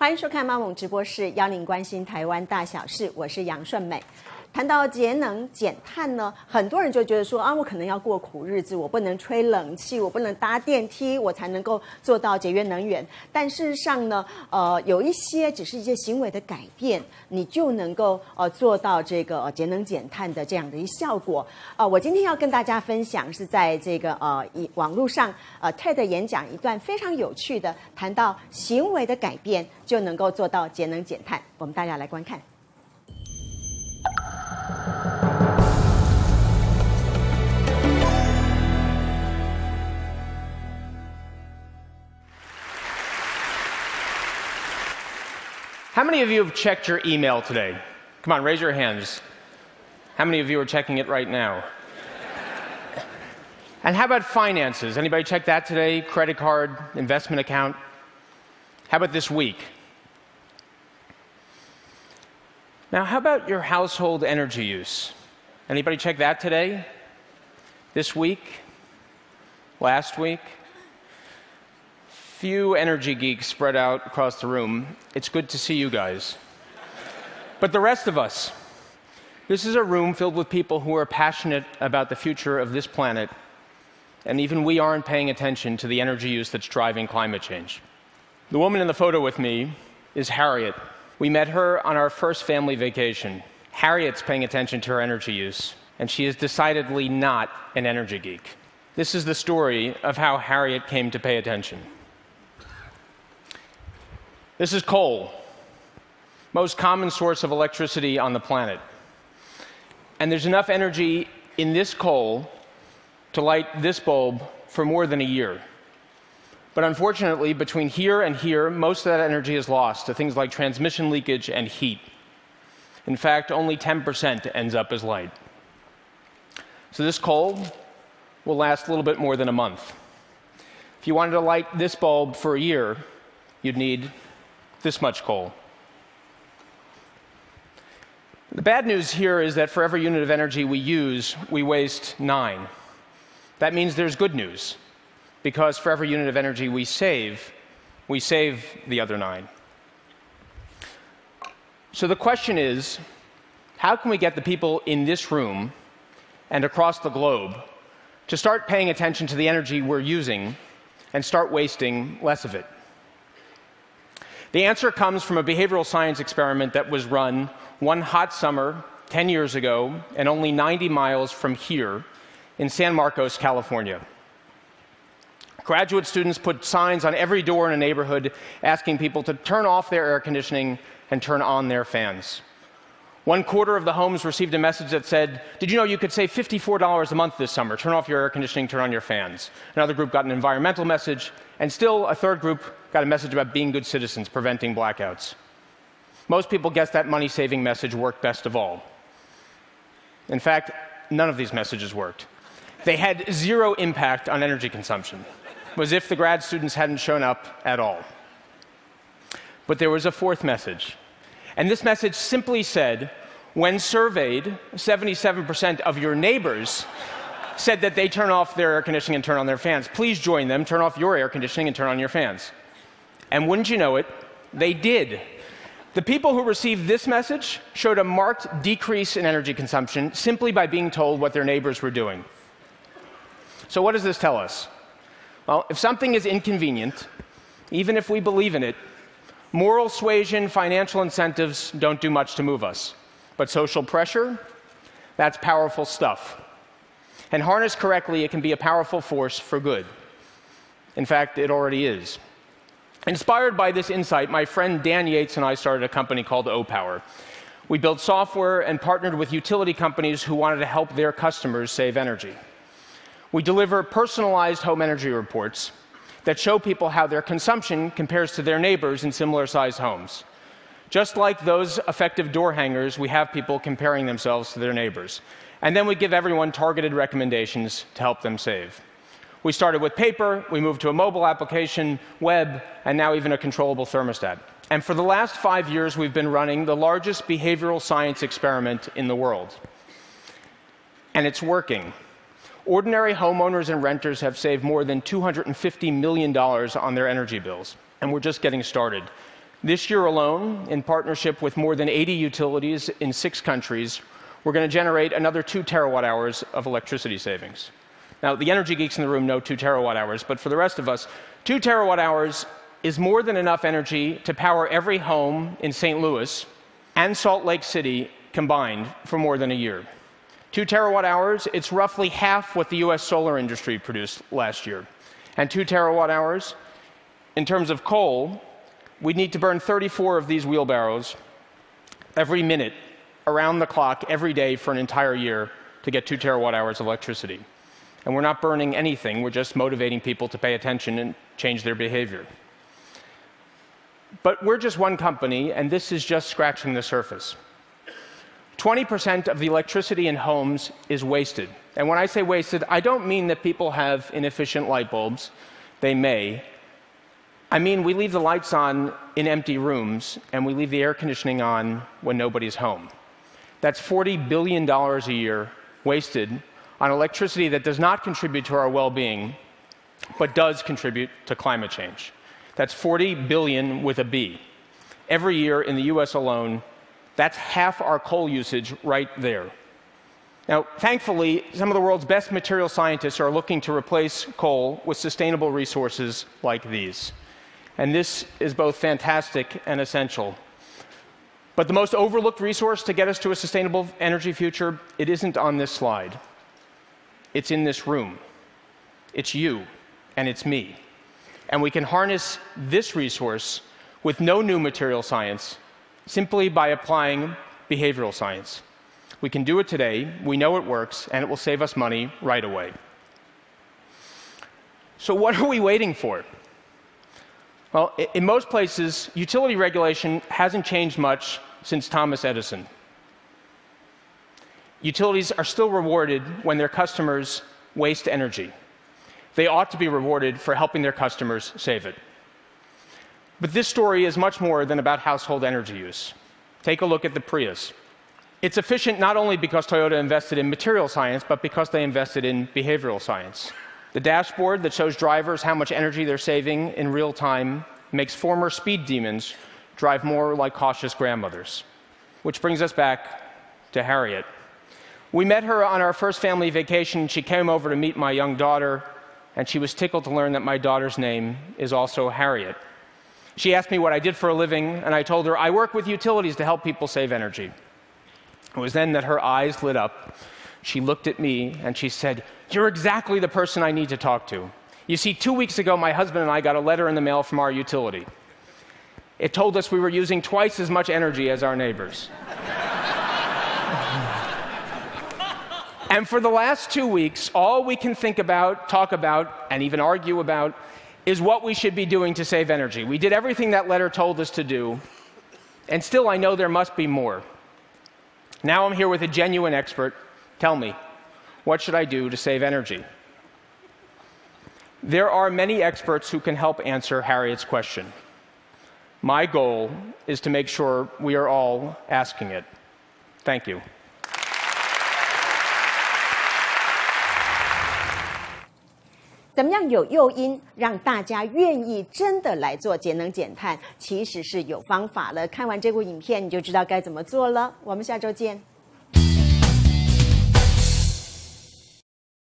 欢迎收看妈盟直播室，邀您关心台湾大小事，我是杨顺美。谈到节能减碳呢，很多人就觉得说我可能要过苦日子，我不能吹冷气，我不能搭电梯，我才能够做到节约能源。但事实上呢，有一些只是一些行为的改变，你就能够做到这个节能减碳的这样的一效果。我今天要跟大家分享是在这个网络上TED 演讲一段非常有趣的，谈到行为的改变就能够做到节能减碳。我们大家来观看。How many of you have checked your email today? Come on, raise your hands. How many of you are checking it right now? And how about finances? Anybody check that today? Credit card, investment account? How about this week? Now, how about your household energy use? Anybody check that today? This week? Last week? Few energy geeks spread out across the room. It's good to see you guys. But the rest of us, this is a room filled with people who are passionate about the future of this planet, and even we aren't paying attention to the energy use that's driving climate change. The woman in the photo with me is Harriet. We met her on our first family vacation. Harriet's paying attention to her energy use, and she is decidedly not an energy geek. This is the story of how Harriet came to pay attention. This is coal, most common source of electricity on the planet. And there's enough energy in this coal to light this bulb for more than a year. But unfortunately, between here and here, most of that energy is lost to things like transmission leakage and heat. In fact, only 10% ends up as light. So this coal will last a little bit more than a month. If you wanted to light this bulb for a year, you'd need this much coal. The bad news here is that for every unit of energy we use, we waste 9. That means there's good news, because for every unit of energy we save the other 9. So the question is, how can we get the people in this room and across the globe to start paying attention to the energy we're using and start wasting less of it? The answer comes from a behavioral science experiment that was run one hot summer 10 years ago and only 90 miles from here in San Marcos, California. Graduate students put signs on every door in a neighborhood asking people to turn off their air conditioning and turn on their fans. 1/4 of the homes received a message that said, "Did you know you could save $54 a month this summer? Turn off your air conditioning, turn on your fans." Another group got an environmental message, and still a third group got a message about being good citizens, preventing blackouts. Most people guessed that money-saving message worked best of all. In fact, none of these messages worked. They had zero impact on energy consumption. It was as if the grad students hadn't shown up at all. But there was a fourth message. And this message simply said, when surveyed, 77% of your neighbors said that they turn off their air conditioning and turn on their fans. Please join them, turn off your air conditioning and turn on your fans. And wouldn't you know it, they did. The people who received this message showed a marked decrease in energy consumption simply by being told what their neighbors were doing. So what does this tell us? Well, if something is inconvenient, even if we believe in it, moral suasion, financial incentives don't do much to move us. But social pressure, that's powerful stuff. And harnessed correctly, it can be a powerful force for good. In fact, it already is. Inspired by this insight, my friend Dan Yates and I started a company called O-Power. We built software and partnered with utility companies who wanted to help their customers save energy. We deliver personalized home energy reports that show people how their consumption compares to their neighbors in similar-sized homes. Just like those effective door hangers, we have people comparing themselves to their neighbors. And then we give everyone targeted recommendations to help them save. We started with paper, we moved to a mobile application, web, and now even a controllable thermostat. And for the last 5 years, we've been running the largest behavioral science experiment in the world. And it's working. Ordinary homeowners and renters have saved more than $250 million on their energy bills, and we're just getting started. This year alone, in partnership with more than 80 utilities in 6 countries, we're going to generate another 2 terawatt hours of electricity savings. Now, the energy geeks in the room know 2 terawatt hours, but for the rest of us, 2 terawatt hours is more than enough energy to power every home in St. Louis and Salt Lake City combined for more than a year. 2 terawatt hours, it's roughly half what the US solar industry produced last year. And 2 terawatt hours, in terms of coal, we'd need to burn 34 of these wheelbarrows every minute, around the clock, every day for an entire year to get 2 terawatt hours of electricity. And we're not burning anything, we're just motivating people to pay attention and change their behavior. But we're just one company, and this is just scratching the surface. 20% of the electricity in homes is wasted. And when I say wasted, I don't mean that people have inefficient light bulbs. They may. I mean we leave the lights on in empty rooms, and we leave the air conditioning on when nobody's home. That's $40 billion a year wasted on electricity that does not contribute to our well-being, but does contribute to climate change. That's 40 billion with a B. Every year in the US alone, that's half our coal usage right there. Now, thankfully, some of the world's best material scientists are looking to replace coal with sustainable resources like these. And this is both fantastic and essential. But the most overlooked resource to get us to a sustainable energy future, it isn't on this slide. It's in this room. It's you, and it's me. And we can harness this resource with no new material science, simply by applying behavioral science. We can do it today, we know it works, and it will save us money right away. So what are we waiting for? Well, in most places, utility regulation hasn't changed much since Thomas Edison. Utilities are still rewarded when their customers waste energy. They ought to be rewarded for helping their customers save it. But this story is much more than about household energy use. Take a look at the Prius. It's efficient not only because Toyota invested in material science, but because they invested in behavioral science. The dashboard that shows drivers how much energy they're saving in real time makes former speed demons drive more like cautious grandmothers. Which brings us back to Harriet. We met her on our first family vacation. She came over to meet my young daughter, and she was tickled to learn that my daughter's name is also Harriet. She asked me what I did for a living, and I told her I work with utilities to help people save energy. It was then that her eyes lit up. She looked at me, and she said, "You're exactly the person I need to talk to. You see, 2 weeks ago, my husband and I got a letter in the mail from our utility. It told us we were using twice as much energy as our neighbors." And for the last 2 weeks, all we can think about, talk about, and even argue about is what we should be doing to save energy. We did everything that letter told us to do, and still I know there must be more. Now I'm here with a genuine expert. Tell me, what should I do to save energy? There are many experts who can help answer Harriet's question. My goal is to make sure we are all asking it. Thank you. 怎么样有诱因让大家愿意真的来做节能减碳？其实是有方法了。看完这部影片，你就知道该怎么做了。我们下周见。